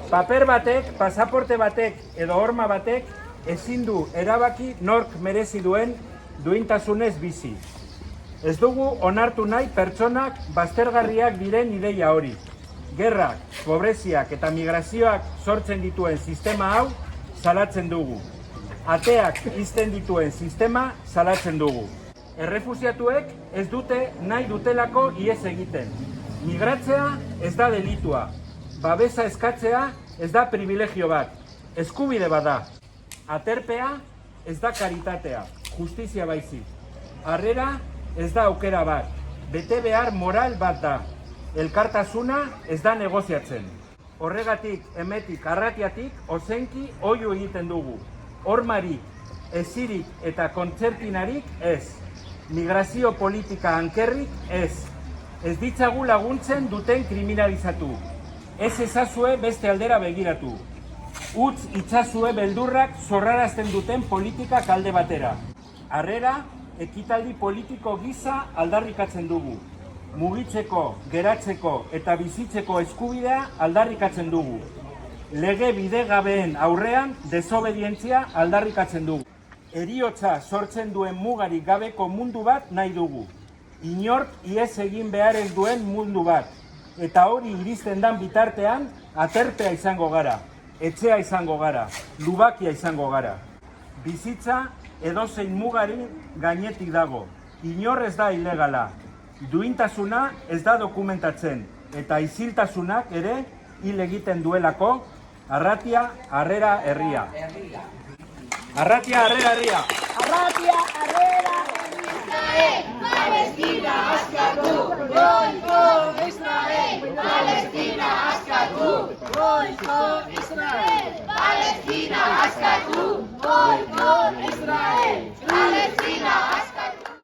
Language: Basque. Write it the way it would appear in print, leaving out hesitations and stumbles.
Paper batek, pasaporte batek edo horma batek ezin du erabaki nork merezi duen duintasunez bizi. Ez dugu onartu nahi pertsonak baztergarriak diren ideia hori. Gerrak, pobreziak eta migrazioak sortzen dituen sistema hau salatzen dugu. Ateak ixten dituen sistema salatzen dugu. Errefusiatuek ez dute nahi dutelako ihes egiten. Migratzea ez da delitua. Babesa eskatzea ez da privilegio bat. Eskubide bada. Aterpea ez da karitatea. Justizia baizik. Harrera ez da aukera bat. Bete behar moral bat da. Elkartasuna ez da negoziatzen. Horregatik, emetik, arratiatik, ozenki oihu egiten dugu. Hormarik, ezirik eta kontzertinarik ez. Migrazio politika ankerrik ez. Ez ditzagu laguntzen duten kriminalizatu. Ez ezazue beste aldera begiratu. Utz itzazue beldurrak zorrarazten duten politikak alde batera. Harrera, ekitaldi politiko gisa aldarrikatzen dugu. Mugitzeko, geratzeko eta bizitzeko eskubidea aldarrikatzen dugu. Lege bidegabeen aurrean desobedientzia aldarrikatzen dugu. Heriotza sortzen duen mugarik gabeko mundu bat nahi dugu. Inork ihes egin beharen duen mundu bat. Eta hori iristen dan bitartean, aterpea izango gara, etxea izango gara, lubakia izango gara. Bizitza edozein mugari gainetik dago. Inor ez da ilegala. Duintasuna ez da dokumentatzen, eta isiltasunak ere hil egiten duelako. Arratia, Harrera, herria. Arratia, Harrera, herria. Arratia, Harrera, Israel, Palestina askatu, goiko Israel, Palestina askatu, goiko Israel, Palestina askatu, goiko Israel.